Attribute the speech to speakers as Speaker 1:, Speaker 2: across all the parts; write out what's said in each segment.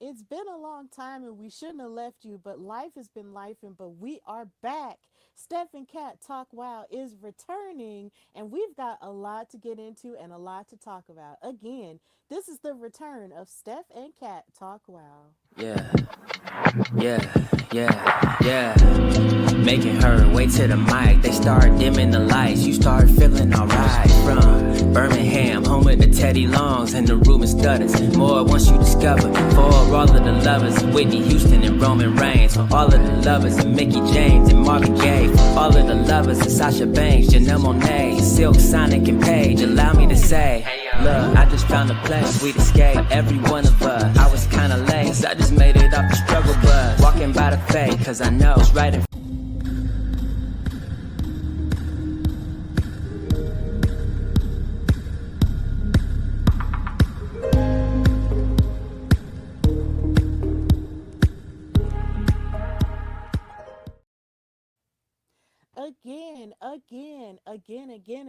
Speaker 1: It's been a long time and we shouldn't have left you, but life has been lifing, but we are back. Steph and Kat Talk WOW is returning, and we've got a lot to get into and a lot to talk about. Again, this is the return of Steph and Kat Talk WOW.
Speaker 2: Yeah, yeah. Making her way to the mic. They start dimming the lights. You start feeling alright. From Birmingham, home of the Teddy Longs, and the room is stutters. More once you discover. For all of the lovers, Whitney Houston and Roman Reigns. For all of the lovers of Mickey James and Marvin Gaye. For all of the lovers of Sasha Banks, Janelle Monáe, Silk, Sonic, and Paige. Allow me to say, look, I just found a place, sweet escape. Every one of us, I was kinda late, so I just made it off the struggle bus. Walking by the fate, cause I know it's right in.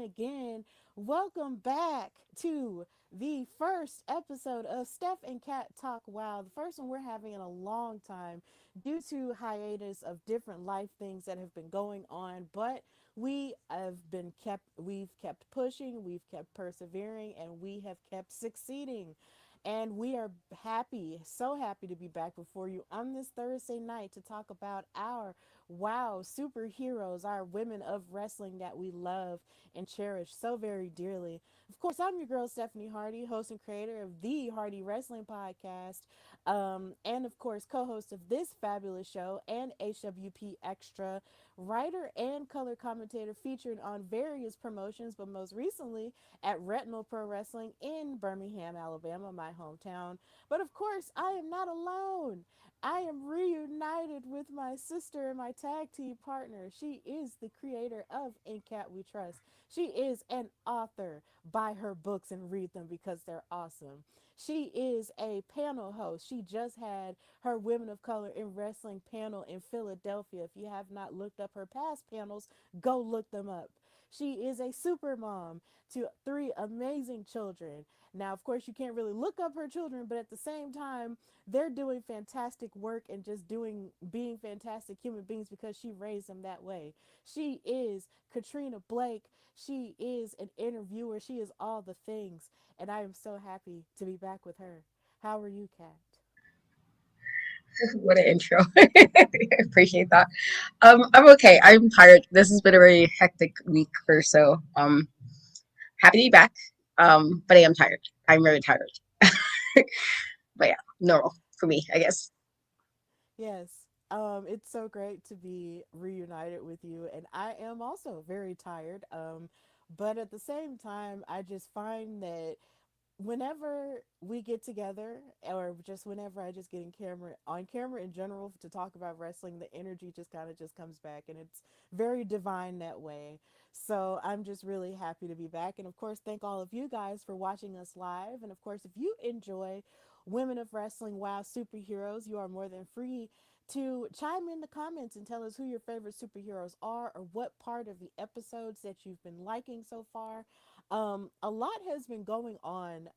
Speaker 1: Again. Welcome back to the first episode of Steph and Kat Talk WOW. The first one we're having in a long time due to hiatus of different life things that have been going on, but we've kept pushing, we've kept persevering, and we have kept succeeding. And we are happy, so happy to be back before you on this Thursday night to talk about our wow superheroes, our women of wrestling that we love and cherish so very dearly. Of course, I'm your girl, Stephanie Hardy, host and creator of the Hardy Wrestling Podcast, and of course, co host of this fabulous show and HWP Extra, writer and color commentator featured on various promotions, but most recently at Retinal Pro Wrestling in Birmingham, Alabama, my hometown. But of course, I am not alone. I am reunited with my sister and my tag team partner. She is the creator of In Cat We Trust. She is an author. Buy her books and read them because they're awesome. She is a panel host. She just had her Women of Color in Wrestling panel in Philadelphia. If you have not looked up her past panels, go look them up. She is a super mom to three amazing children. Now, of course, you can't really look up her children, but at the same time, they're doing fantastic work and just being fantastic human beings because she raised them that way. She is Katrina Blake. She is an interviewer. She is all the things. And I am so happy to be back with her. How are you, Kat?
Speaker 3: What an intro. I appreciate that. I'm okay. I'm tired. This has been a very hectic week or so. Happy to be back. But I am tired. I'm very tired. But yeah, normal for me, I guess.
Speaker 1: Yes. It's so great to be reunited with you, and I am also very tired. But at the same time, I just find that whenever we get together, or just whenever I just get in camera on camera in general to talk about wrestling, the energy just kind of just comes back, and it's very divine that way. So I'm just really happy to be back, and of course, thank all of you guys for watching us live. And of course, if you enjoy Women of Wrestling WOW superheroes, you are more than free to chime in the comments and tell us who your favorite superheroes are or what part of the episodes that you've been liking so far. A lot has been going on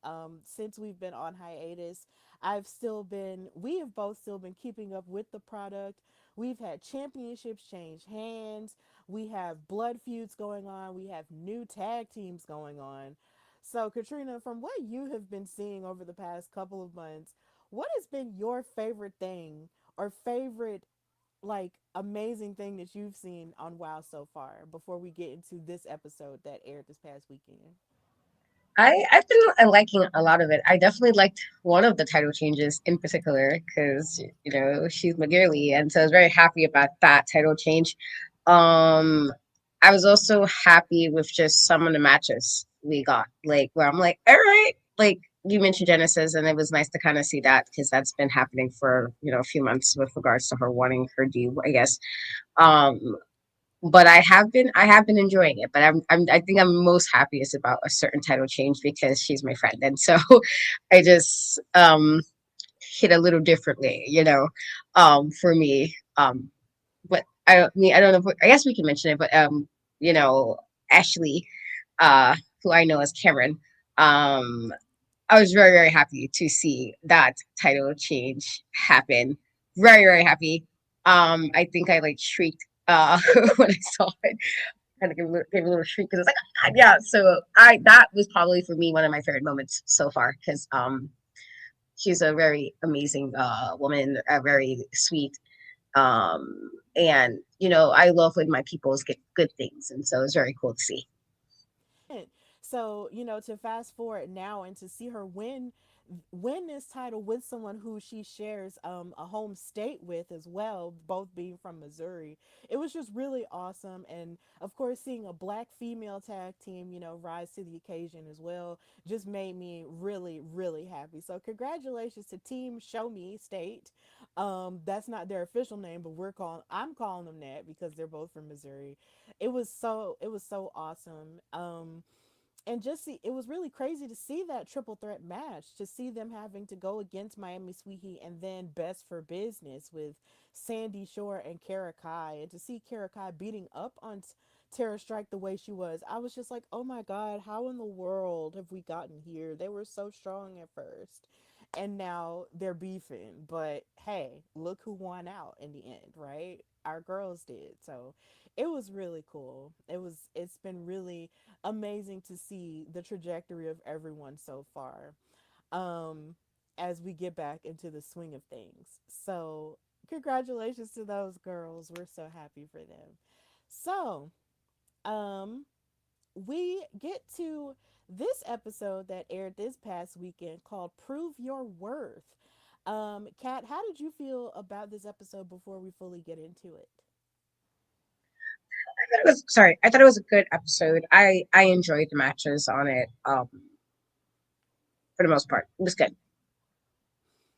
Speaker 1: since we've been on hiatus. We have both still been keeping up with the product. We've had championships change hands. We have blood feuds going on. We have new tag teams going on. So, Katrina, from what you have been seeing over the past couple of months, what has been your favorite thing or favorite amazing thing that you've seen on WoW so far before we get into this episode that aired this past weekend?
Speaker 3: I've been liking a lot of it. I definitely liked one of the title changes in particular because she's my girly, and so I was very happy about that title change. Um, I was also happy with just some of the matches we got, like where I'm like, all right, like you mentioned Genesis, and it was nice to kind of see that because that's been happening for a few months with regards to her wanting her due, I guess. Um, but I have been enjoying it. But I think I'm most happiest about a certain title change because she's my friend, and so I just hit a little differently, for me. But I don't know. I guess we can mention it, but you know, Ashley, who I know as Cameron, um, I was very, very happy to see that title change happen. Very, very happy. I think I like shrieked when I saw it. Kind of gave a little shriek because it's like, "Ah," yeah. So I that was probably for me one of my favorite moments so far because she's a very amazing woman, very sweet. And I love when my peoples get good things, and so it's very cool to see.
Speaker 1: So, to fast forward now and to see her win this title with someone who she shares a home state with as well, both being from Missouri. It was just really awesome. And of course, seeing a black female tag team, rise to the occasion as well, just made me really, really happy. So, congratulations to Team Show Me State. That's not their official name, but I'm calling them that because they're both from Missouri. It was so awesome. And just see, it was really crazy to see that triple threat match, to see them having to go against Miami Sweet Heat and then Best for Business with Sandy Shore and Kara Kai, and to see Kara Kai beating up on Tara Strike the way she was. I was just like, oh my god, how in the world have we gotten here? They were so strong at first, and now they're beefing. But hey, look who won out in the end, right? Our girls did. So it was really cool. It's been really amazing to see the trajectory of everyone so far, um as we get back into the swing of things. So congratulations to those girls, we're so happy for them. So um we get to this episode that aired this past weekend called Prove Your Worth. Kat, how did you feel about this episode before we fully get into it?
Speaker 3: I thought it was sorry. I thought it was a good episode. I enjoyed the matches on it. For the most part, it was good.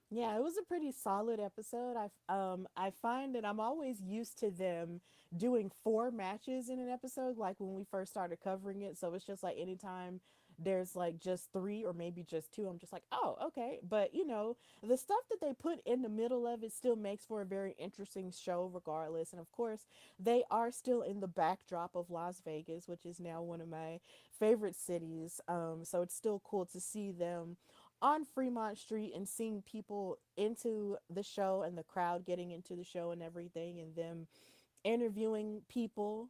Speaker 1: Yeah, it was a pretty solid episode. I find that I'm always used to them doing four matches in an episode, like when we first started covering it. So it's just like anytime there's like just three or maybe just two, I'm just like, oh, okay. But the stuff that they put in the middle of it still makes for a very interesting show, regardless. And of course, they are still in the backdrop of Las Vegas, which is now one of my favorite cities. So it's still cool to see them on Fremont Street and seeing people into the show and the crowd getting into the show and everything, and them interviewing people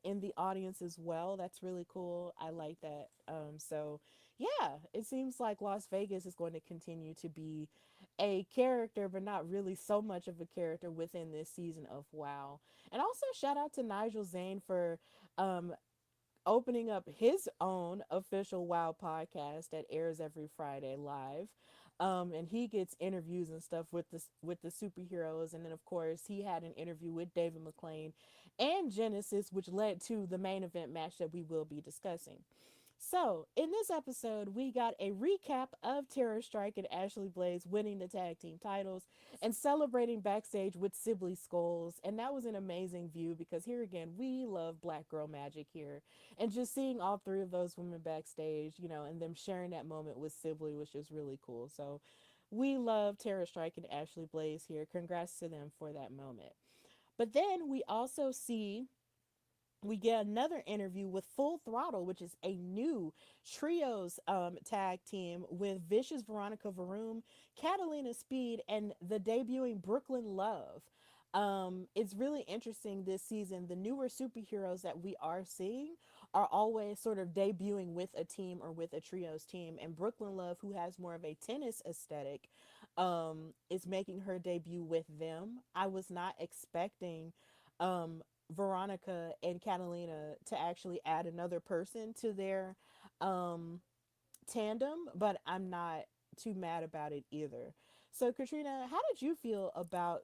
Speaker 1: in the audience as well. That's really cool. I like that. So yeah, it seems like Las Vegas is going to continue to be a character, but not really so much of a character within this season of WoW. And also shout out to Nigel Zane for um, opening up his own official WoW podcast that airs every Friday live. And he gets interviews and stuff with the superheroes, and then of course he had an interview with David McClain and Genesis, which led to the main event match that we will be discussing. So, in this episode, we got a recap of Terror Strike and Ashley Blaze winning the tag team titles and celebrating backstage with Sibley Skulls. And that was an amazing view because here again, we love Black Girl Magic here. And just seeing all three of those women backstage, and them sharing that moment with Sibley was just really cool. So, we love Terror Strike and Ashley Blaze here. Congrats to them for that moment. But then we also see we get another interview with Full Throttle, which is a new trios tag team with Vicious Veronica Varoom, Catalina Speed, and the debuting Brooklyn Love. It's really interesting this season. The newer superheroes that we are seeing are always sort of debuting with a team or with a trios team. And Brooklyn Love, who has more of a tennis aesthetic, is making her debut with them. I was not expecting um, Veronica and Catalina to actually add another person to their um, tandem, but I'm not too mad about it either. So, Katrina, how did you feel about,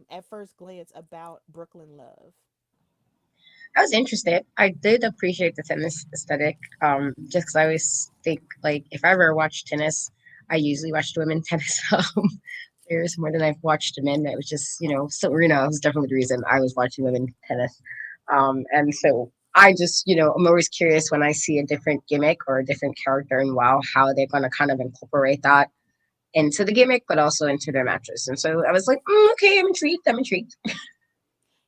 Speaker 1: at first glance, about Brooklyn Love?
Speaker 3: I was interested. I did appreciate the tennis aesthetic. Just because I always think like if I ever watch tennis, I usually watch the women tennis players more than I've watched the men. It was just Serena was definitely the reason I was watching women tennis. And so I just I'm always curious when I see a different gimmick or a different character in WoW how they're going to kind of incorporate that into the gimmick, but also into their matches. And so I was like, okay, I'm intrigued. I'm intrigued.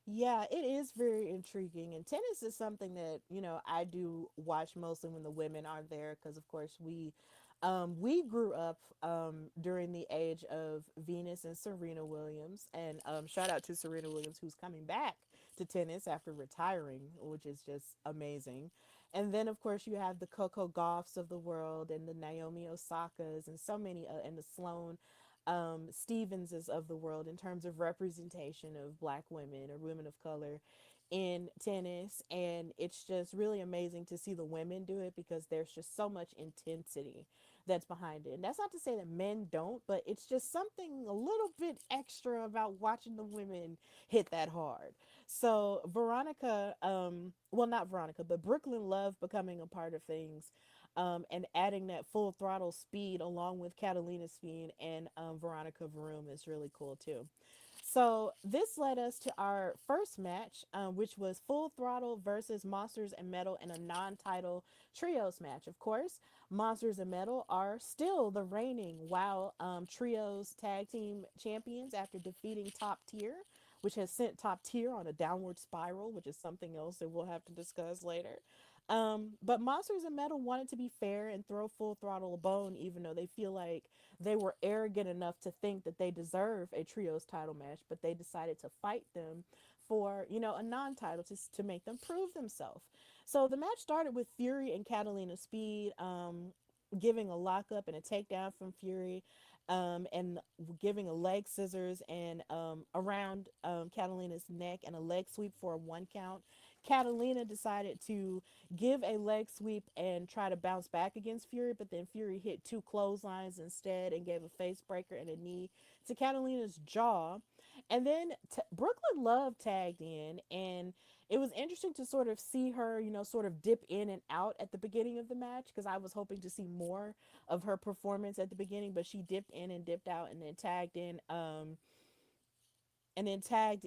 Speaker 1: Yeah, it is very intriguing. And tennis is something that, I do watch mostly when the women are there because, of course, we We grew up during the age of Venus and Serena Williams, and shout out to Serena Williams, who's coming back to tennis after retiring, which is just amazing. And then, of course, you have the Coco Gauffs of the world, and the Naomi Osakas, and so many, and the Sloane Stevenses of the world in terms of representation of Black women or women of color in tennis. And it's just really amazing to see the women do it because there's just so much intensity that's behind it. And that's not to say that men don't, but it's just something a little bit extra about watching the women hit that hard. So Veronica, well, not Veronica, but Brooklyn Love becoming a part of things, and adding that full throttle speed along with Catalina's speed and Veronica Varum is really cool too. So this led us to our first match, which was Full Throttle versus Monsters and Metal in a non-title trios match. Of course, Monsters and Metal are still the reigning WoW trios tag team champions after defeating Top Tier, which has sent Top Tier on a downward spiral, which is something else that we'll have to discuss later. But Monsters and Metal wanted to be fair and throw Full Throttle a bone, even though they feel like they were arrogant enough to think that they deserve a trios title match, but they decided to fight them for, a non-title to make them prove themselves. So the match started with Fury and Catalina Speed giving a lockup and a takedown from Fury, and giving a leg scissors and around Catalina's neck and a leg sweep for a 1 count. Catalina decided to give a leg sweep and try to bounce back against Fury, but then Fury hit two clotheslines instead and gave a face breaker and a knee to Catalina's jaw. And then Brooklyn Love tagged in, and it was interesting to sort of see her, sort of dip in and out at the beginning of the match because I was hoping to see more of her performance at the beginning, but she dipped in and dipped out and then tagged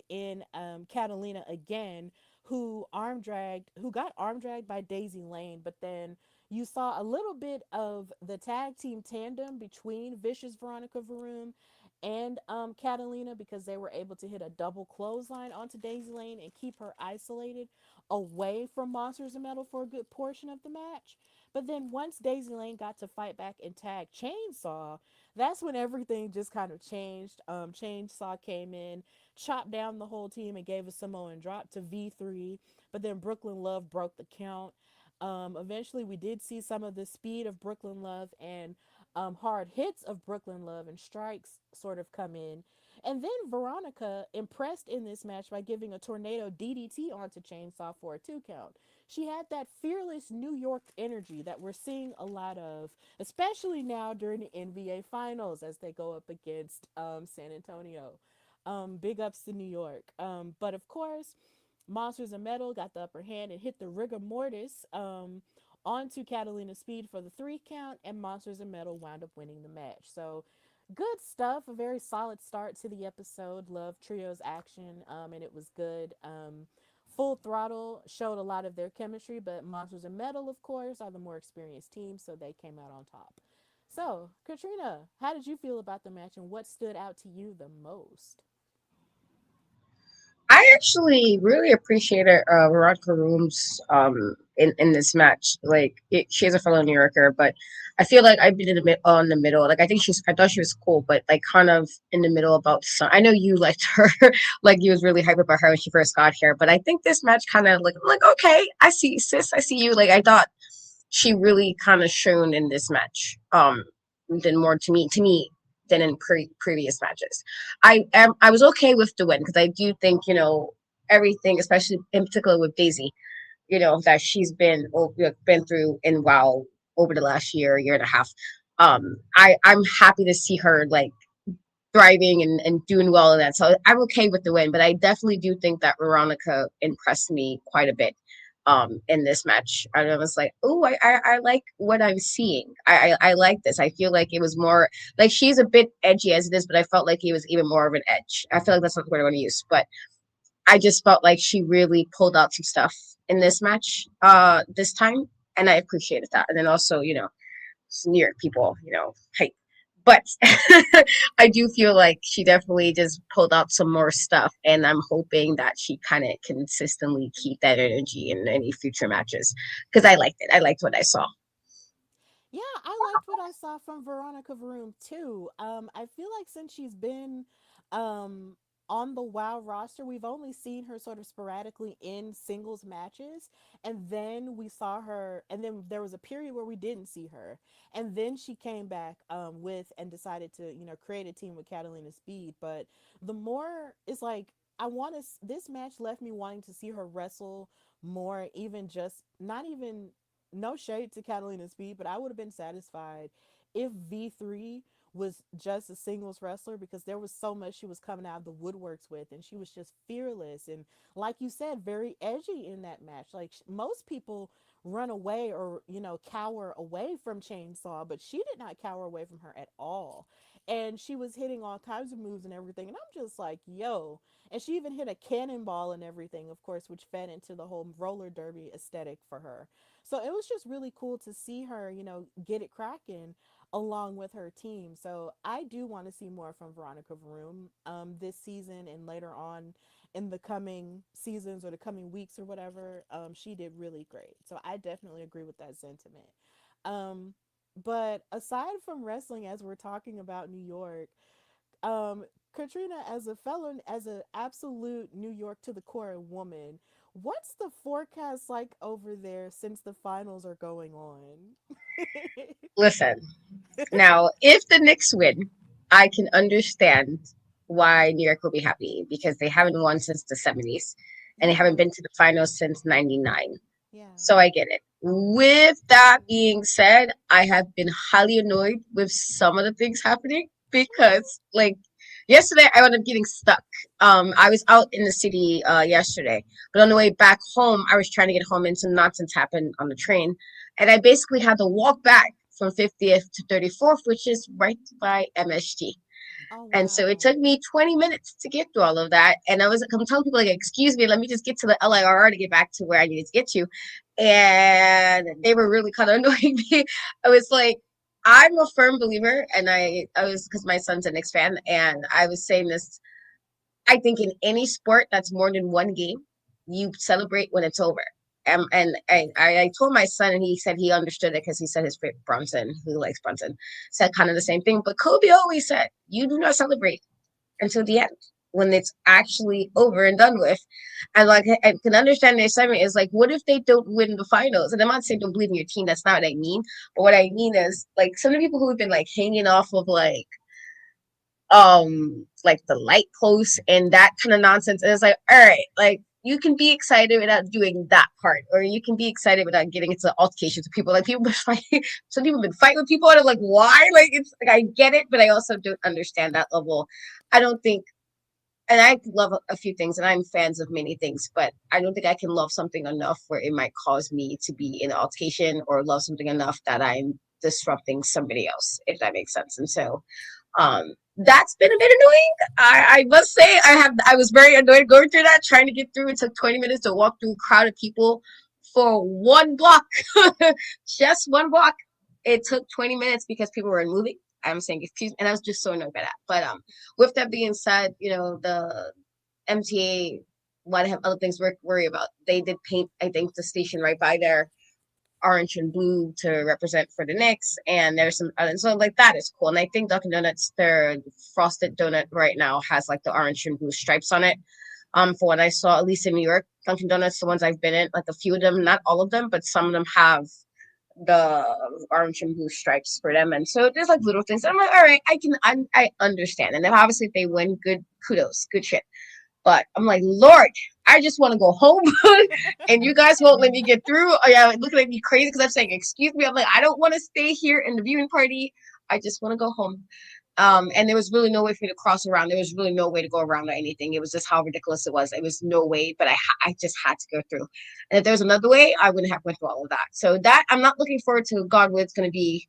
Speaker 1: in Catalina again, who got arm dragged by Daisy Lane, but then you saw a little bit of the tag team tandem between Vicious Veronica Varum and Catalina because they were able to hit a double clothesline onto Daisy Lane and keep her isolated away from Monsters and Metal for a good portion of the match. But then once Daisy Lane got to fight back and tag Chainsaw, that's when everything just kind of changed. Chainsaw came in, chopped down the whole team, and gave a Samoan drop to V3. But then Brooklyn Love broke the count. Eventually, we did see some of the speed of Brooklyn Love and hard hits of Brooklyn Love and strikes sort of come in. And then Veronica impressed in this match by giving a tornado DDT onto Chainsaw for a 2 count. She had that fearless New York energy that we're seeing a lot of, especially now during the NBA Finals as they go up against San Antonio. Big ups to New York. But of course, Monsters of Metal got the upper hand and hit the rigor mortis onto Catalina Speed for the 3 count, and Monsters of Metal wound up winning the match. So good stuff. A very solid start to the episode. Love Trio's action, and it was good. Full Throttle showed a lot of their chemistry, but Monsters of Metal, of course, are the more experienced team, so they came out on top. So, Katrina, how did you feel about the match, and what stood out to you the most?
Speaker 3: I actually really appreciated Veronica Room's in this match. Like she's a fellow New Yorker, but I feel like I've been in the on the middle. Like I thought she was cool, but like kind of in the middle about some. I know you liked her, like you was really hyped about her when she first got here. But I think this match kind of like I'm like okay, I see sis, I see you. Like I thought she really kind of shone in this match. Than more to me than in previous matches. I was okay with the win because I do think everything, especially in particular with Daisy, that she's been through in WoW over the last year and a half. I'm happy to see her like thriving and doing well in that. So I'm okay with the win, but I definitely do think that Veronica impressed me quite a bit in this match. I was like, oh, I like what I'm seeing. I like this. I feel like it was more like she's a bit edgy as it is, but I felt like it was even more of an edge. I feel like that's not the word I want to use, but I just felt like she really pulled out some stuff in this match this time, and I appreciated that. And then also, some New York people, hype. But I do feel like she definitely just pulled out some more stuff, and I'm hoping that she kind of consistently keep that energy in any future matches because I liked it. I liked what I saw.
Speaker 1: Yeah, I liked what I saw from Veronica Vroom too. I feel like since she's been um on the WoW roster, we've only seen her sort of sporadically in singles matches, and then we saw her, and then there was a period where we didn't see her, and then she came back with and decided to create a team with Catalina Speed. But the more it's like I want to. This match left me wanting to see her wrestle more, even just not even no shade to Catalina Speed, but I would have been satisfied if V3 was just a singles wrestler, because there was so much she was coming out of the woodworks with, and she was just fearless and, like you said, very edgy in that match. Like most people run away or cower away from Chainsaw, but she did not cower away from her at all. And she was hitting all kinds of moves and everything, and I'm just like, yo. And she even hit a cannonball and everything, of course, which fed into the whole roller derby aesthetic for her. So it was just really cool to see her, get it cracking along with her team. So I do want to see more from Veronica Vroom this season and later on in the coming seasons or the coming weeks or whatever. She did really great. So I definitely agree with that sentiment. Um, but aside from wrestling, as we're talking about New York, um, Katrina, as a fellow, as an absolute New York to the core woman, what's the forecast like over there since the finals are going on?
Speaker 3: Listen, now if the Knicks win, I can understand why New York will be happy because they haven't won since the 70s and they haven't
Speaker 1: Yeah,
Speaker 3: been to the finals since 99.
Speaker 1: yeah.
Speaker 3: So I get it. With that being said, I have been highly annoyed with some of the things happening because, like, yesterday I wound up getting stuck. I was out in the city yesterday, but on the way back home, I was trying to get home and some nonsense happened on the train, and I basically had to walk back from 50th to 34th, which is right by MSG.
Speaker 1: Oh
Speaker 3: And so it
Speaker 1: wow.
Speaker 3: took me 20 minutes to get through all of that. And I'm telling people, like, excuse me, let me just get to the LIRR to get back to where I needed to get to. And they were really kind of annoying me. I was like, I'm a firm believer. And I was, because my son's a Knicks fan. And I was saying this, I think in any sport that's more than one game, you celebrate when it's over. And I told my son, and he said he understood it because he said his favorite Brunson, who likes Brunson, said kind of the same thing. But Kobe always said, you do not celebrate until the end when it's actually over and done with. And like I can understand the excitement is like, what if they don't win the finals? And I'm not saying don't believe in your team. That's not what I mean. But what I mean is like some of the people who have been like hanging off of like the light posts and that kind of nonsense. And it's like, all right, like you can be excited without doing that part, or you can be excited without getting into altercations with people. Like people been fighting, some people have been fighting with people, and I'm like, why? Like it's like I get it, but I also don't understand that level. I don't think, and I love a few things, and I'm fans of many things, but I don't think I can love something enough where it might cause me to be in an altercation, or love something enough that I'm disrupting somebody else, if that makes sense. And so that's been a bit annoying. I must say I was very annoyed going through that, trying to get through. It took 20 minutes to walk through a crowd of people for one block. Just one block. It took 20 minutes because people were moving. I'm saying excuse me, and I was just so annoyed by that. But with that being said, the MTA want to have other things to worry about. They did paint, I think, the station right by there orange and blue to represent for the Knicks, and there's some and so like that is cool. And I think Dunkin' Donuts, their frosted donut right now has like the orange and blue stripes on it. For what I saw, at least in New York, Dunkin' Donuts, the ones I've been in, like a few of them, not all of them, but some of them have the orange and blue stripes for them. And so there's like little things. I'm like, all right, I understand. And then obviously if they win, good kudos, good shit. But I'm like, Lord, I just want to go home, and you guys won't let me get through. Oh yeah, looking at me crazy because I'm saying, excuse me. I'm like, I don't want to stay here in the viewing party. I just want to go home. And there was really no way for me to cross around. There was really no way to go around or anything. It was just how ridiculous it was. It was no way, but I just had to go through. And if there was another way, I wouldn't have went through all of that. So that I'm not looking forward to God what it's going to be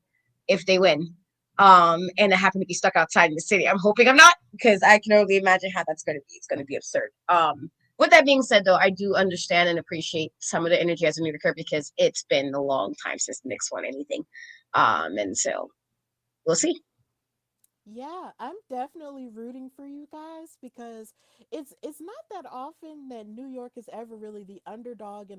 Speaker 3: if they win. And I happen to be stuck outside in the city. I'm hoping I'm not because I can only imagine how that's going to be. It's going to be absurd. With that being said, though, I do understand and appreciate some of the energy as a New Yorker because it's been a long time since the Knicks won anything. And so we'll see.
Speaker 1: Yeah, I'm definitely rooting for you guys because it's not that often that New York is ever really the underdog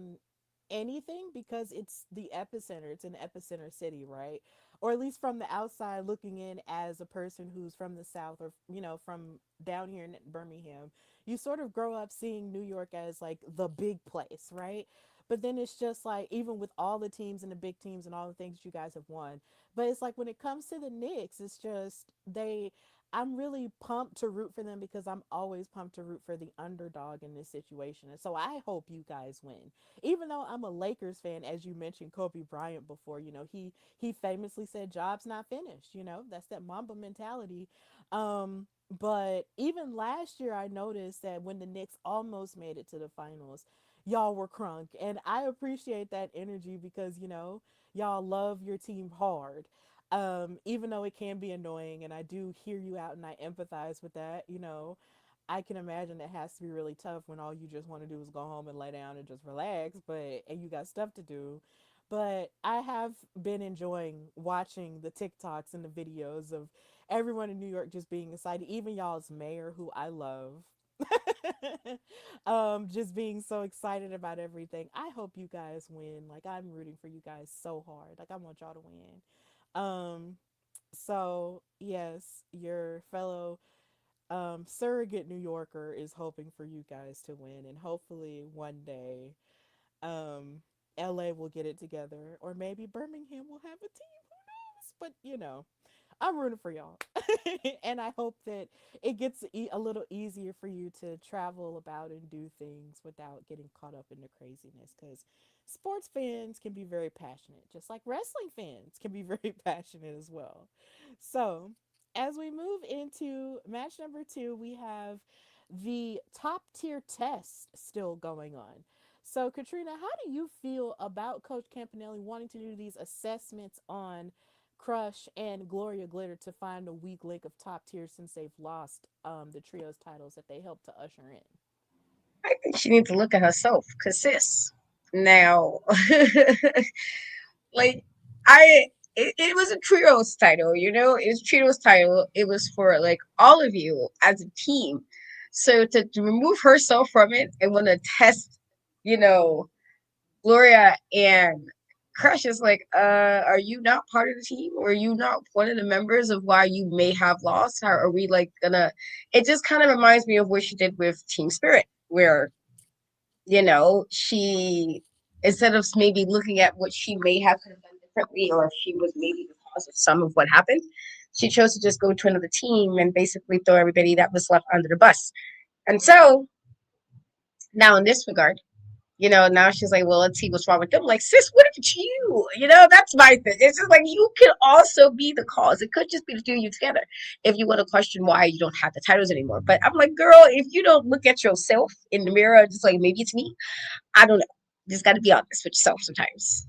Speaker 1: anything because it's the epicenter. It's an epicenter city, right? Or at least from the outside looking in as a person who's from the South or, from down here in Birmingham, you sort of grow up seeing New York as like the big place, right? But then it's just like, even with all the teams and the big teams and all the things you guys have won, but it's like when it comes to the Knicks, it's just I'm really pumped to root for them because I'm always pumped to root for the underdog in this situation. And so I hope you guys win. Even though I'm a Lakers fan, as you mentioned Kobe Bryant before, he famously said job's not finished, That's that Mamba mentality. But even last year I noticed that when the Knicks almost made it to the finals, y'all were crunk. And I appreciate that energy because, y'all love your team hard, even though it can be annoying. And I do hear you out and I empathize with that. I can imagine it has to be really tough when all you just want to do is go home and lay down and just relax, but and you got stuff to do. But I have been enjoying watching the TikToks and the videos of everyone in New York just being excited, even y'all's mayor, who I love. Just being so excited about everything. I hope you guys win. Like, I'm rooting for you guys so hard. Like, I want y'all to win. So yes, your fellow surrogate New Yorker is hoping for you guys to win, and hopefully one day, um, LA will get it together, or maybe Birmingham will have a team. Who knows? But I'm rooting for y'all. And I hope that it gets a little easier for you to travel about and do things without getting caught up in the craziness, because sports fans can be very passionate, just like wrestling fans can be very passionate as well. So, as we move into match number two, we have the top tier test still going on. So, Katrina, how do you feel about Coach Campanelli wanting to do these assessments on Crush and Gloria Glitter to find a weak link of top tier since they've lost the trios titles that they helped to usher in?
Speaker 3: I think she needs to look at herself, cause sis, now, like it was a trios title, it was a trios title. It was for like all of you as a team. So to remove herself from it and want to test, you know, Gloria and Crush is like, are you not part of the team? Or are you not one of the members of why you may have lost? How are we like gonna? It just kind of reminds me of what she did with Team Spirit, where she, instead of maybe looking at what she may have done differently, or if she was maybe the cause of some of what happened, she chose to just go to another team and basically throw everybody that was left under the bus. And so now in this regard, now she's like, well, let's see what's wrong with them. Like, sis, what if it's you? That's my thing. It's just like you could also be the cause. It could just be the two of you together if you want to question why you don't have the titles anymore. But I'm like, girl, if you don't look at yourself in the mirror, just like maybe it's me, I don't know. You just got to be honest with yourself sometimes.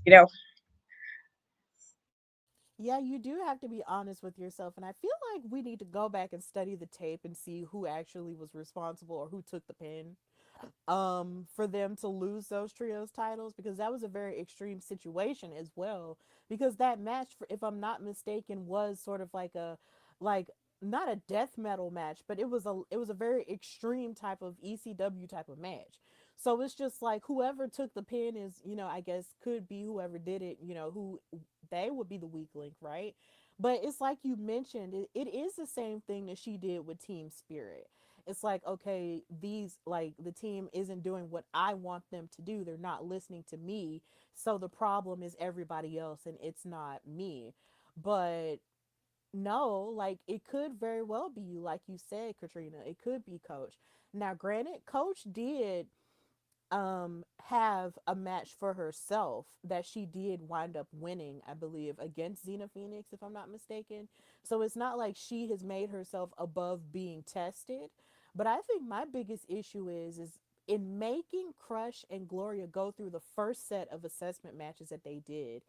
Speaker 1: Yeah, you do have to be honest with yourself. And I feel like we need to go back and study the tape and see who actually was responsible or who took the pin for them to lose those trios titles, because that was a very extreme situation as well, because that match, for, if I'm not mistaken, was sort of like a like not a death metal match, but it was a very extreme type of ECW type of match. So it's just like whoever took the pin is, I guess could be whoever did it, who they would be the weak link, right? But it's like you mentioned, it is the same thing that she did with Team Spirit. It's like, okay, these, like, the team isn't doing what I want them to do. They're not listening to me. So the problem is everybody else and it's not me. But no, like, it could very well be you, like you said, Katrina. It could be Coach. Now, granted, Coach did have a match for herself that she did wind up winning, I believe, against Xena Phoenix, if I'm not mistaken. So it's not like she has made herself above being tested. But I think my biggest issue is in making Crush and Gloria go through the first set of assessment matches that they did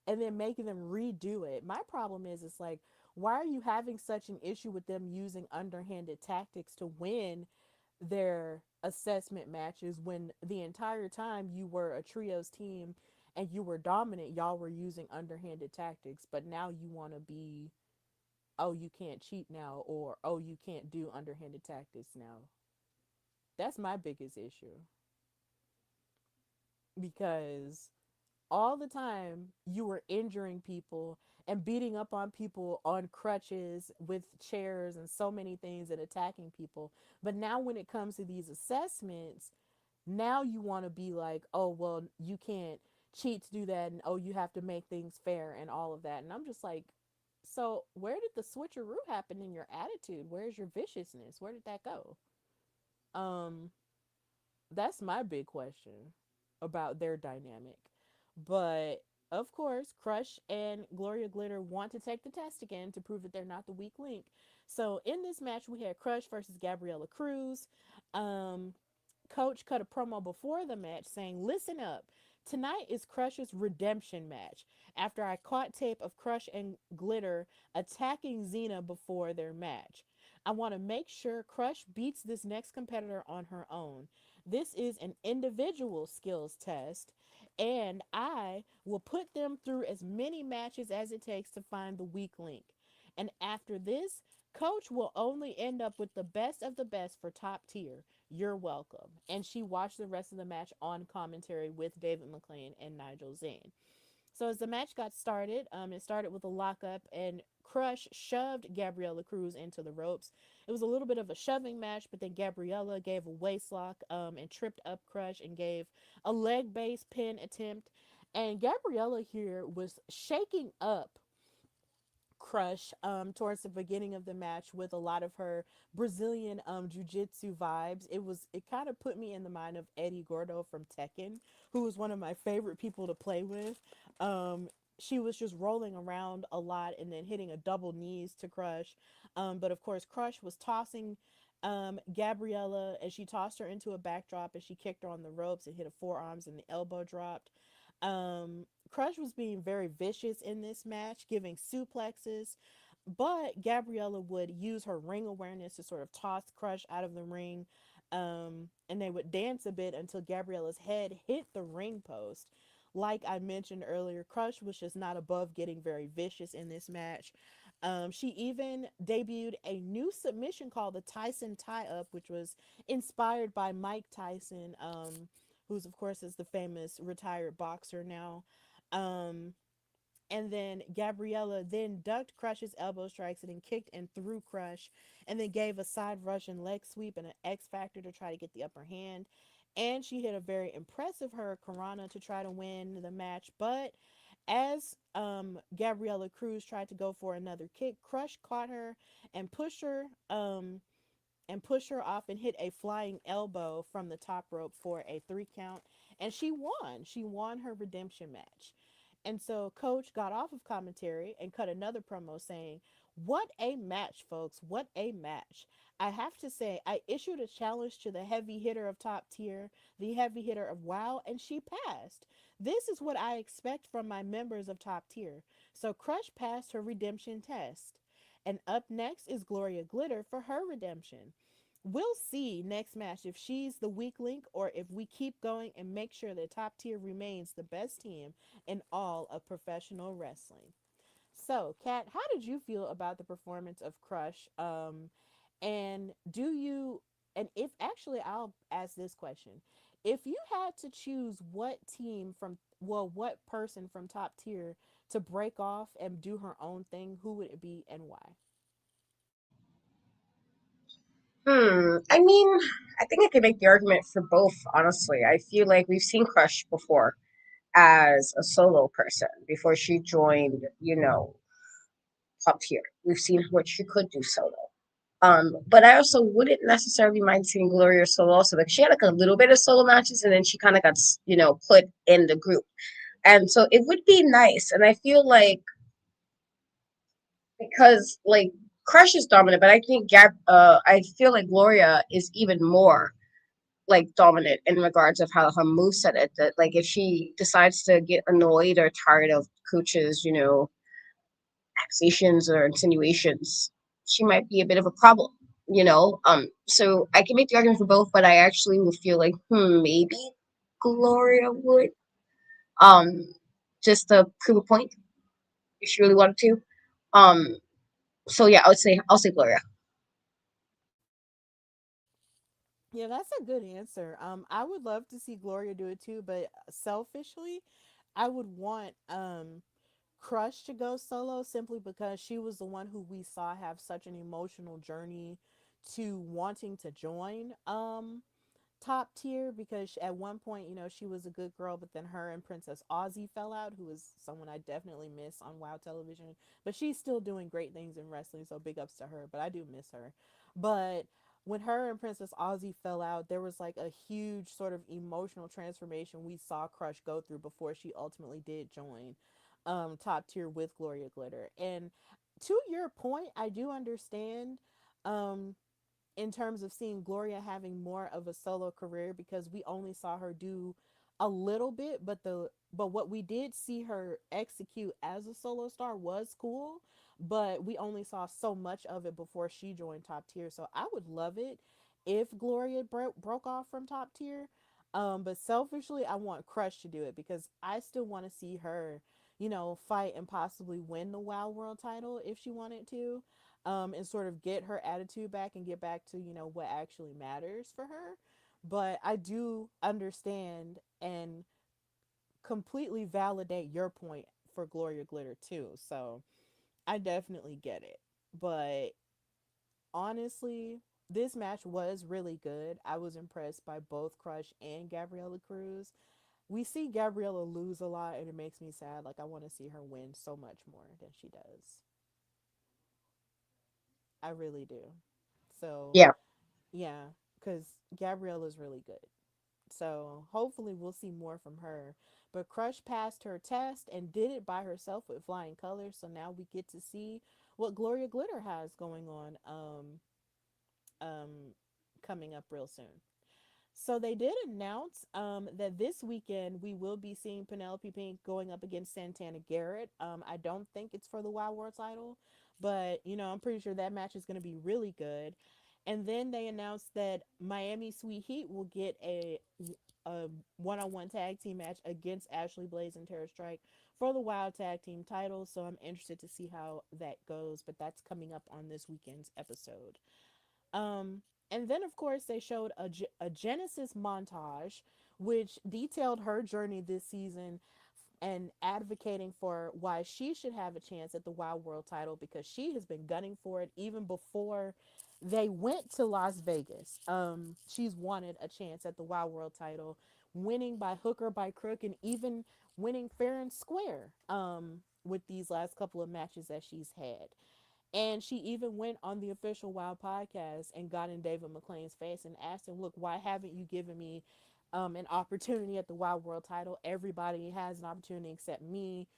Speaker 1: and then making them redo it. My problem is it's like, why are you having such an issue with them using underhanded tactics to win their assessment matches when the entire time you were a trios team and you were dominant, y'all were using underhanded tactics, but now you want to be, oh, you can't cheat now, or oh, you can't do underhanded tactics now. That's my biggest issue. because all the time you were injuring people and beating up on people on crutches with chairs and so many things and attacking people. But now when it comes to these assessments, now you want to be like, oh, well, you can't cheat to do that. And oh, you have to make things fair and all of that. And I'm just like, so where did the switcheroo happen in your attitude? Where's your viciousness? Where did that go? Um, that's my big question about their dynamic. But of course, Crush and Gloria Glitter want to take the test again to prove that they're not the weak link. So in this match, we had Crush versus Gabriella Cruz. Um, Coach cut a promo before the match saying, "Listen up. Tonight is Crush's redemption match. After I caught tape of Crush and Glitter attacking Xena before their match, I want to make sure Crush beats this next competitor on her own. This is an individual skills test, and I will put them through as many matches as it takes to find the weak link. And after this, Coach will only end up with the best of the best for top tier. You're welcome." And she watched the rest of the match on commentary with David McLean and Nigel Zane. So as the match got started, it started with a lockup, and Crush shoved Gabriella Cruz into the ropes. It was a little bit of a shoving match, but then Gabriella gave a waist lock and tripped up Crush and gave a leg base pin attempt. And Gabriella here was shaking up Crush towards the beginning of the match with a lot of her Brazilian jiu-jitsu vibes. It kind of put me in the mind of Eddie Gordo from Tekken, who was one of my favorite people to play with. She was just rolling around a lot and then hitting a double knees to Crush. But of course, Crush was tossing Gabriella, and she tossed her into a backdrop, and she kicked her on the ropes and hit a forearms, and the elbow dropped. Crush was being very vicious in this match, giving suplexes, but Gabriella would use her ring awareness to sort of toss Crush out of the ring. And they would dance a bit until Gabriella's head hit the ring post. Like I mentioned earlier, Crush was just not above getting very vicious in this match. She even debuted a new submission called the Tyson Tie Up, which was inspired by Mike Tyson, who's of course is the famous retired boxer now. Um, and then Gabriella then ducked Crush's elbow strikes and then kicked and threw Crush, and then gave a side Russian leg sweep and an X Factor to try to get the upper hand. And she hit a very impressive Hurricanrana to try to win the match. But as Gabriella Cruz tried to go for another kick, Crush caught her and pushed her off and hit a flying elbow from the top rope for a 3 count. And she won. She won her redemption match. And so Coach got off of commentary and cut another promo saying, "What a match, folks. What a match. I have to say, I issued a challenge to the heavy hitter of top tier, the heavy hitter of WOW, and she passed. This is what I expect from my members of top tier. So Crush passed her redemption test. And up next is Gloria Glitter for her redemption. We'll see next match if she's the weak link or if we keep going and make sure that top tier remains the best team in all of professional wrestling." So, Kat, how did you feel about the performance of Crush? And do you, and if actually, I'll ask this question. If you had to choose what team from, well, what person from top tier to break off and do her own thing, who would it be and why?
Speaker 3: I mean, I think I could make the argument for both, honestly. I feel like we've seen Crush before as a solo person before she joined, top tier. We've seen what she could do solo. But I also wouldn't necessarily mind seeing Gloria solo also. Like she had like a little bit of solo matches and then she kind of got, put in the group. And so it would be nice. And I feel like because like Crush is dominant, but I think I feel like Gloria is even more like dominant in regards of how her moveset it. That like if she decides to get annoyed or tired of Cooch's, accusations or insinuations, she might be a bit of a problem. So I can make the argument for both, but I actually would feel like, maybe Gloria would. Um, just to prove a point if she really wanted to. Um, so yeah, I'll say Gloria.
Speaker 1: Yeah, that's a good answer. I would love to see Gloria do it too, but selfishly, I would want Crush to go solo simply because she was the one who we saw have such an emotional journey to wanting to join top tier, because at one point, she was a good girl, but then her and Princess Aussie fell out, who is someone I definitely miss on WoW television. But she's still doing great things in wrestling, so big ups to her. But I do miss her. But when her and Princess Aussie fell out, there was like a huge sort of emotional transformation we saw Crush go through before she ultimately did join top tier with Gloria Glitter. And to your point, I do understand um in terms of seeing Gloria having more of a solo career, because we only saw her do a little bit, but what we did see her execute as a solo star was cool, but we only saw so much of it before she joined top tier. So I would love it if Gloria broke off from top tier. But selfishly, I want Crush to do it because I still want to see her, fight and possibly win the WoW World title if she wanted to, and sort of get her attitude back and get back to, what actually matters for her. But I do understand and completely validate your point for Gloria Glitter too. So I definitely get it. But honestly, this match was really good. I was impressed by both Crush and Gabriella Cruz. We see Gabriella lose a lot and it makes me sad. Like, I want to see her win so much more than she does. I really do. So
Speaker 3: Yeah.
Speaker 1: yeah, because Gabrielle is really good. So hopefully we'll see more from her. But Crush passed her test and did it by herself with flying colors. So now we get to see what Gloria Glitter has going on um, coming up real soon. So they did announce that this weekend we will be seeing Penelope Pink going up against Santana Garrett. I don't think it's for the WoW World title, but I'm pretty sure that match is going to be really good. And then they announced that Miami Sweet Heat will get a one-on-one tag team match against Ashley Blaze and Terra Strike for the WoW tag team title. So I'm interested to see how that goes, but that's coming up on this weekend's episode. Um, and then, of course, they showed a Genesis montage, which detailed her journey this season and advocating for why she should have a chance at the Wild World title, because she has been gunning for it even before they went to Las Vegas. She's wanted a chance at the Wild World title, winning by hook or by crook, and even winning fair and square with these last couple of matches that she's had. And she even went on the official Wild podcast and got in David McClain's face and asked him, "Look, why haven't you given me an opportunity at the Wild World title? Everybody has an opportunity except me,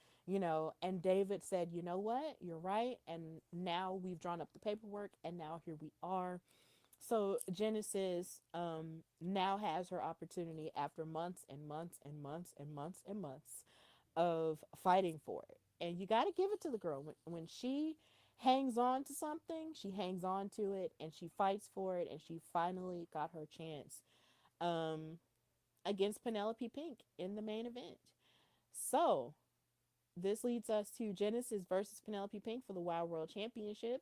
Speaker 1: And David said, "You know what? You're right." And now we've drawn up the paperwork, and now here we are. So Genesis now has her opportunity after months and months and months and months and months of fighting for it. And you got to give it to the girl. When she hangs on to something, she hangs on to it and she fights for it. And she finally got her chance um, against Penelope Pink in the main event. So this leads us to Genesis versus Penelope Pink for the Wild World Championship.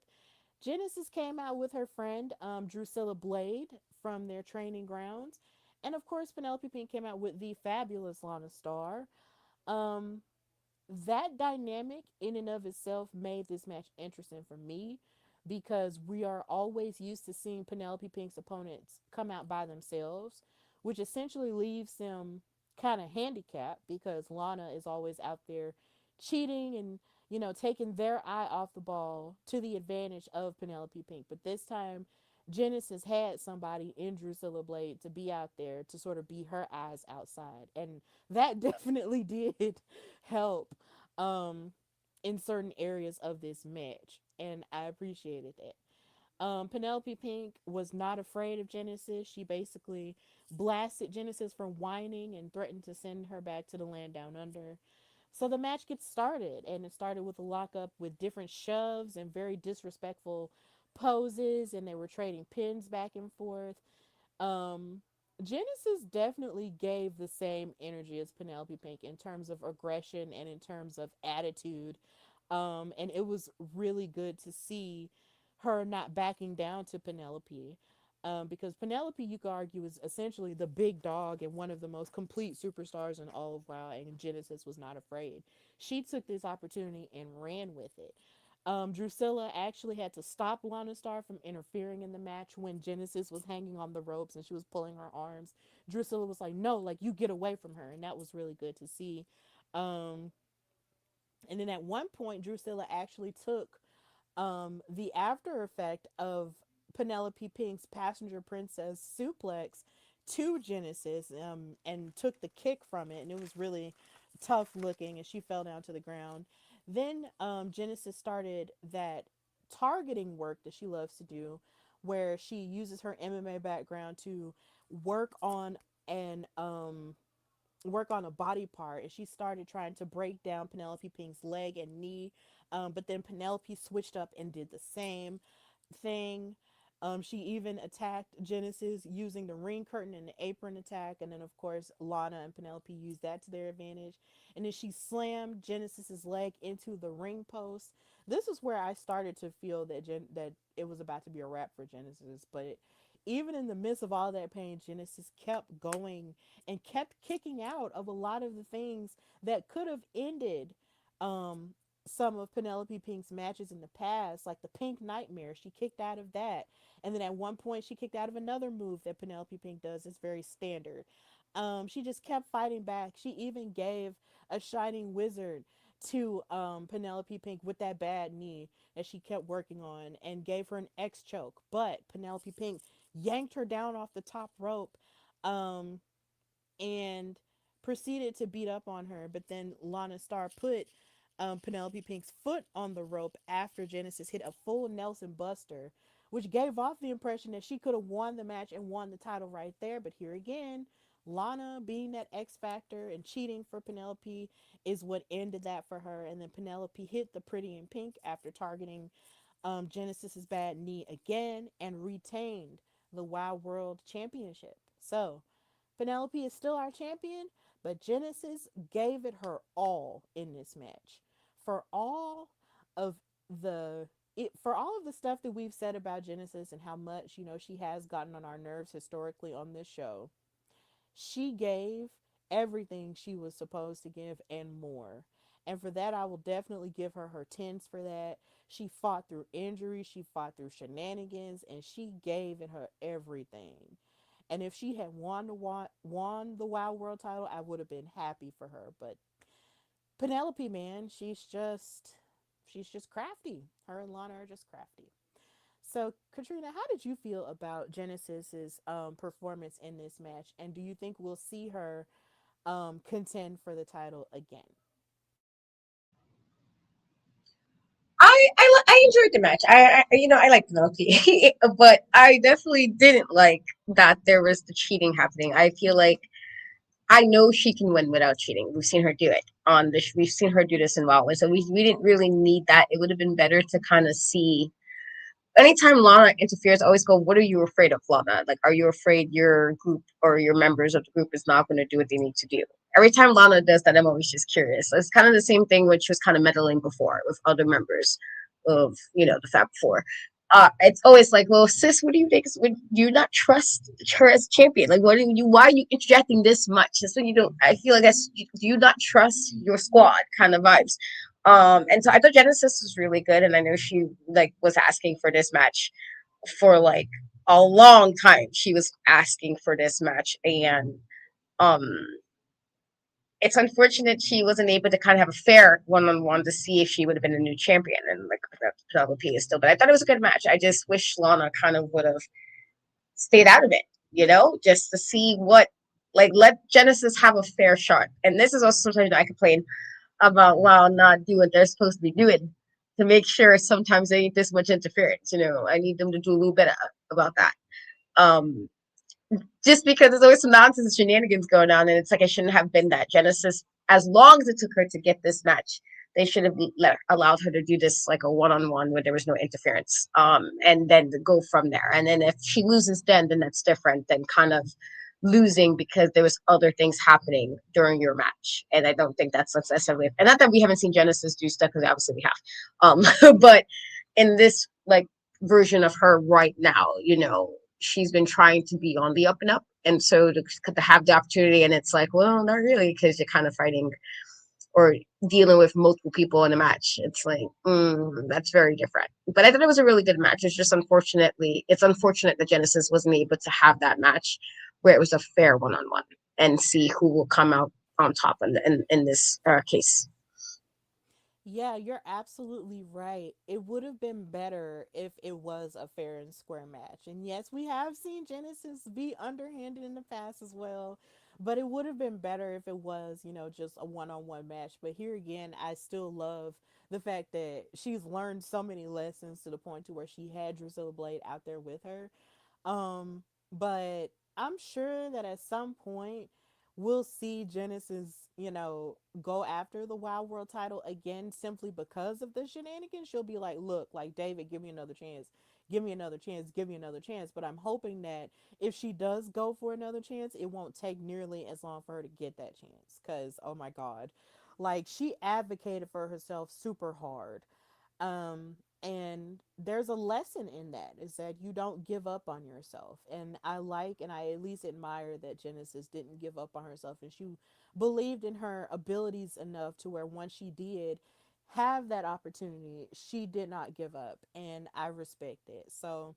Speaker 1: Genesis came out with her friend Drusilla Blade from their training grounds. And of course, Penelope Pink came out with the fabulous Lana Star. Um, that dynamic in and of itself made this match interesting for me, because we are always used to seeing Penelope Pink's opponents come out by themselves, which essentially leaves them kind of handicapped because Lana is always out there cheating and taking their eye off the ball to the advantage of Penelope Pink. But this time Genesis had somebody in Drusilla Blade to be out there to sort of be her eyes outside, and that definitely did help um, in certain areas of this match, and I appreciated that. Penelope Pink was not afraid of Genesis. She basically blasted Genesis for whining and threatened to send her back to the land down under. So the match gets started, and it started with a lockup with different shoves and very disrespectful poses, and they were trading pins back and forth. Um, Genesis definitely gave the same energy as Penelope Pink in terms of aggression and in terms of attitude. And it was really good to see her not backing down to Penelope. Because Penelope, you could argue, is essentially the big dog and one of the most complete superstars in all of WoW, and Genesis was not afraid. She took this opportunity and ran with it. Drusilla actually had to stop Lana Star from interfering in the match when Genesis was hanging on the ropes and she was pulling her arms. Drusilla was like, "No, like you get away from her," and that was really good to see. Um, and then at one point, Drusilla actually took the after effect of Penelope Pink's passenger princess suplex to Genesis, and took the kick from it, and it was really tough looking, and she fell down to the ground. Then Genesis started that targeting work that she loves to do, where she uses her MMA background to work on an work on a body part, and she started trying to break down Penelope Pink's leg and knee. But then Penelope switched up and did the same thing. She even attacked Genesis using the ring curtain and the apron attack, and then of course Lana and Penelope used that to their advantage. And then she slammed Genesis's leg into the ring post. This is where I started to feel that that it was about to be a wrap for Genesis, but even in the midst of all that pain, Genesis kept going and kept kicking out of a lot of the things that could have ended um, some of Penelope Pink's matches in the past, like the Pink Nightmare. She kicked out of that. And then at one point, she kicked out of another move that Penelope Pink does. It's very standard. She just kept fighting back. She even gave a Shining Wizard to Penelope Pink with that bad knee that she kept working on, and gave her an X choke. But Penelope Pink yanked her down off the top rope, um, and proceeded to beat up on her. But then Lana Star put Penelope Pink's foot on the rope after Genesis hit a full Nelson Buster, which gave off the impression that she could have won the match and won the title right there. But here again, Lana being that X factor and cheating for Penelope is what ended that for her. And then Penelope hit the Pretty in Pink after targeting Genesis's bad knee again, and retained the WoW World Championship. So Penelope is still our champion, but Genesis gave it her all in this match. For all of for all of the stuff that we've said about Genesis and how much, she has gotten on our nerves historically on this show, she gave everything she was supposed to give and more. And for that, I will definitely give her her tens for that. She fought through injury, she fought through shenanigans, and she gave it her everything. And if she had won the WoW World title, I would have been happy for her. But Penelope, man, she's just crafty. Her and Lana are just crafty. So, Katrina, how did you feel about Genesis's performance in this match, and do you think we'll see her contend for the title again?
Speaker 3: I enjoyed the match. I like Penelope, but I definitely didn't like that there was the cheating happening. I feel like I know she can win without cheating. We've seen her do it on this. We've seen her do this in WoW, so we didn't really need that. It would have been better to kind of see. Anytime Lana interferes, I always go, "What are you afraid of, Lana? Like, are you afraid your group or your members of the group is not going to do what they need to do?" Every time Lana does that, I'm always just curious. It's kind of the same thing when she was kind of meddling before with other members of, the Fab Four. It's always like, well, sis, what do you think? Would you not trust her as champion? Like, why are you interjecting this much? That's when you don't. I feel like do you not trust your squad kind of vibes. And so I thought Genesis was really good, and I know she like was asking for this match for like a long time. She was asking for this match, and um it's unfortunate she wasn't able to kind of have a fair one-on-one to see if she would have been a new champion, and like Penelope is still. But I thought it was a good match. I just wish Lana kind of would have stayed out of it, just to see what, like, let Genesis have a fair shot. And this is also sometimes I complain about WoW not doing what they're supposed to be doing, to make sure sometimes they ain't this much interference. I need them to do a little better about that. Um, just because there's always some nonsense and shenanigans going on, and it's like I shouldn't have been that. Genesis, as long as it took her to get this match, they should have allowed her to do this like a one-on-one where there was no interference, and then to go from there. And then if she loses, then that's different than kind of losing because there was other things happening during your match. And I don't think that's necessarily, and not that we haven't seen Genesis do stuff, because obviously we have, but in this like version of her right now, she's been trying to be on the up and up, and so to have the opportunity, and it's like, well, not really, because you're kind of fighting or dealing with multiple people in a match. It's like, that's very different. But I thought it was a really good match. It's unfortunate that Genesis wasn't able to have that match where it was a fair one-on-one and see who will come out on top in this case.
Speaker 1: Yeah, you're absolutely right. It would have been better if it was a fair and square match. And yes, we have seen Genesis be underhanded in the past as well, but it would have been better if it was, just a one-on-one match. But here again, I still love the fact that she's learned so many lessons to the point to where she had Drusilla Blade out there with her. But I'm sure that at some point we'll see Genesis, go after the Wild World title again simply because of the shenanigans. She'll be like, look, like, David, give me another chance. Give me another chance. Give me another chance. But I'm hoping that if she does go for another chance, it won't take nearly as long for her to get that chance. Because, oh my God, like, she advocated for herself super hard. And there's a lesson in that, is that you don't give up on yourself. And I at least admire that Genesis didn't give up on herself, and she believed in her abilities enough to where once she did have that opportunity, she did not give up, and I respect it. So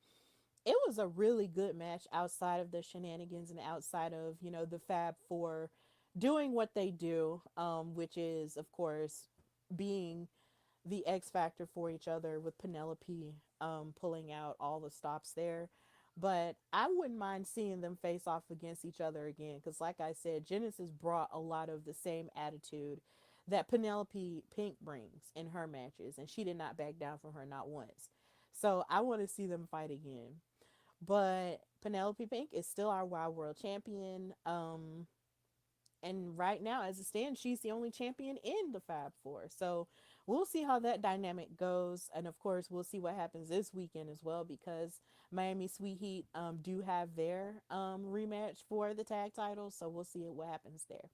Speaker 1: it was a really good match outside of the shenanigans and outside of, the Fab Four doing what they do, which is, of course, being the X factor for each other, with Penelope pulling out all the stops there. But I wouldn't mind seeing them face off against each other again, because, like I said, Genesis brought a lot of the same attitude that Penelope Pink brings in her matches, and she did not back down from her, not once. So I want to see them fight again. But Penelope Pink is still our Wild World Champion. And right now, as it stands, she's the only champion in the Fab Four. So we'll see how that dynamic goes, and of course, we'll see what happens this weekend as well, because Miami Sweet Heat do have their rematch for the tag titles. So we'll see what happens there.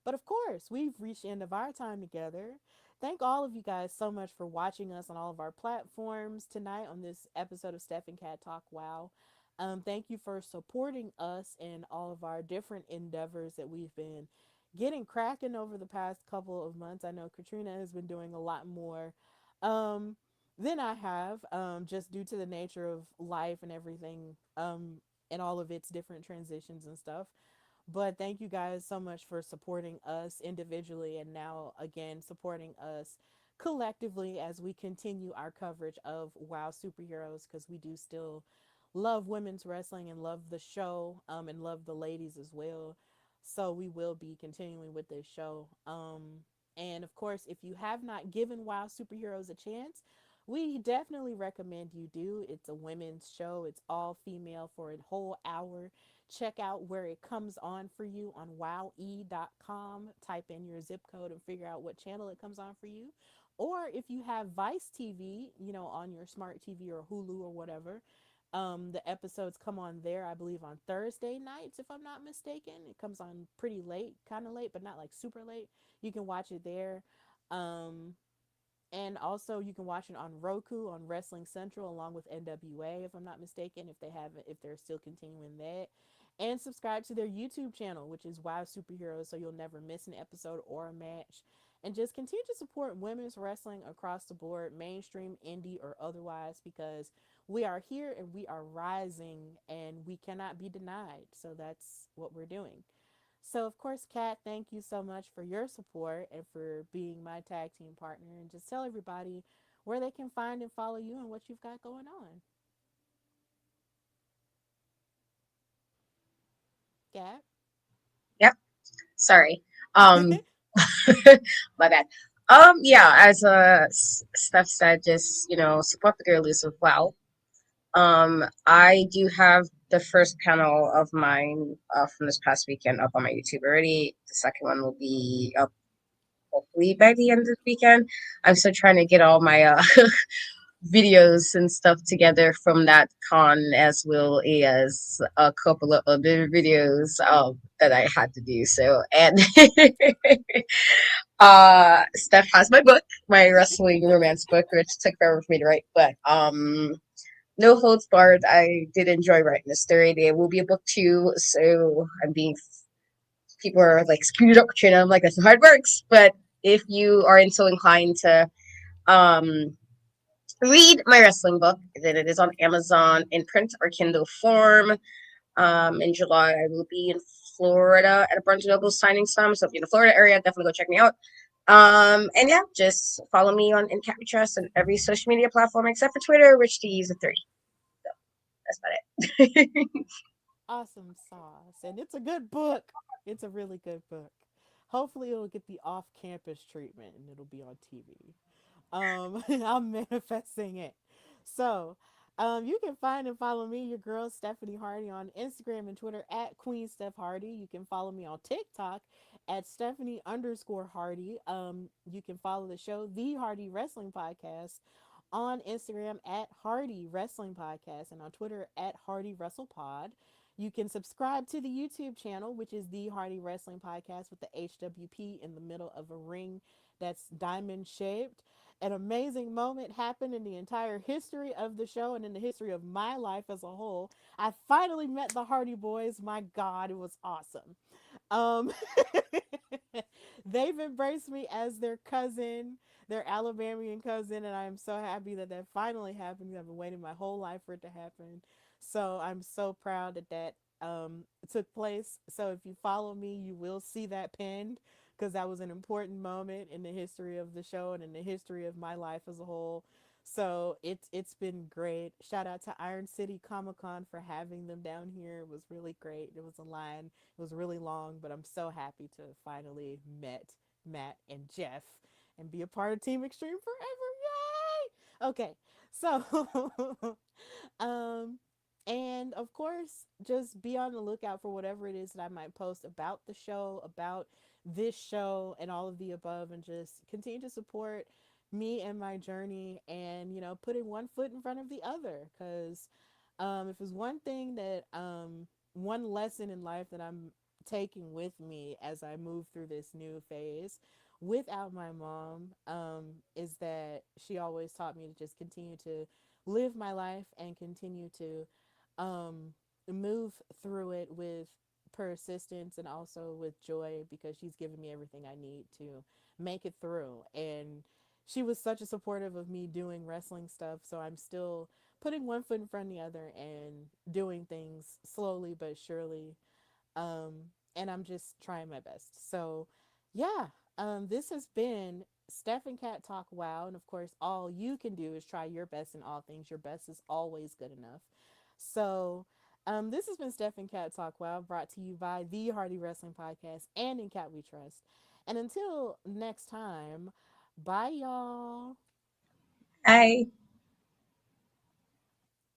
Speaker 1: But of course, we've reached the end of our time together. Thank all of you guys so much for watching us on all of our platforms tonight on this episode of Steph Kat Talk WOW. Thank you for supporting us in all of our different endeavors that we've been getting cracking over the past couple of months. I know Katrina has been doing a lot more um, than I have, just due to the nature of life and everything, and all of its different transitions and stuff. But thank you guys so much for supporting us individually, and now again supporting us collectively as we continue our coverage of WoW Superheroes, because we do still love women's wrestling and love the show, and love the ladies as well. So we will be continuing with this show. And of course, if you have not given WoW Superheroes a chance, we definitely recommend you do. It's a women's show. It's all female for a whole hour. Check out where it comes on for you on wowe.com. Type in your zip code and figure out what channel it comes on for you. Or if you have Vice TV, on your smart TV or Hulu or whatever, the episodes come on there, I believe, on Thursday nights, if I'm not mistaken. It comes on pretty late, kind of late, but not like super late. You can watch it there. Um, and also you can watch it on Roku on Wrestling Central along with NWA, if I'm not mistaken, if they're still continuing that. And subscribe to their YouTube channel, which is WoW Superheroes, so you'll never miss an episode or a match. And just continue to support women's wrestling across the board, mainstream, indie, or otherwise, because we are here and we are rising and we cannot be denied. So that's what we're doing. So, of course, Kat, thank you so much for your support and for being my tag team partner. And just tell everybody where they can find and follow you and what you've got going on. Kat?
Speaker 3: Yep. Sorry. Um, my bad. Yeah, as Steph said, just support the girlies of WoW. I do have the first panel of mine from this past weekend up on my YouTube already. The second one will be up hopefully by the end of the weekend. I'm still trying to get all my videos and stuff together from that con, as well as a couple of other videos that I had to do. So, and Steph has my book, my wrestling romance book, which took forever for me to write, but no holds barred. I did enjoy writing the story. There will be a book two, so I'm being people are like speed up Katrina. I'm like that's how it works. But if you are so inclined to um read my wrestling book, then it is on Amazon in print or Kindle form. In July, I will be in Florida at a Barnes& and Noble signing some. So if you're in the Florida area, definitely go check me out. And yeah, just follow me on In Cat We Trust and every social media platform except for Twitter, which to use a three. So that's about it.
Speaker 1: Awesome sauce. And it's a good book. It's a really good book. Hopefully it'll get the off-campus treatment and it'll be on TV. I'm manifesting it. So, you can find and follow me, your girl Stephanie Hardy, on Instagram and Twitter at Queen Steph Hardy. You can follow me on TikTok at Stephanie underscore Hardy. You can follow the show, The Hardy Wrestling Podcast, on Instagram at Hardy Wrestling Podcast and on Twitter at Hardy Wrestle Pod. You can subscribe to the YouTube channel, which is The Hardy Wrestling Podcast with the HWP in the middle of a ring that's diamond shaped. An amazing moment happened in the entire history of the show and in the history of my life as a whole. I finally met the Hardy Boys. My God, it was awesome. Um, they've embraced me as their cousin, their Alabamian cousin, and I am so happy that that finally happened. I've been waiting my whole life for it to happen. So I'm so proud that that took place. So if you follow me, you will see that pinned because that was an important moment in the history of the show and in the history of my life as a whole. So it's been great. Shout out to Iron City Comic Con for having them down here. It was really great. It was a line. It was really long, but I'm so happy to finally met Matt and Jeff and be a part of Team Extreme forever. Yay! Okay, so um, and of course, just be on the lookout for whatever it is that I might post about the show, about this show, and all of the above, and just continue to support me and my journey and, putting one foot in front of the other. Because if there's one thing that, one lesson in life that I'm taking with me as I move through this new phase without my mom, is that she always taught me to just continue to live my life and continue to um, move through it with persistence and also with joy because she's given me everything I need to make it through. And she was such a supportive of me doing wrestling stuff. So I'm still putting one foot in front of the other and doing things slowly but surely. And I'm just trying my best. So, yeah, this has been Steph and Kat Talk WOW. And of course, all you can do is try your best in all things. Your best is always good enough. So, this has been Steph and Kat Talk WOW, brought to you by the Hardy Wrestling Podcast and In Cat We Trust. And until next time, bye, y'all.
Speaker 3: Hi.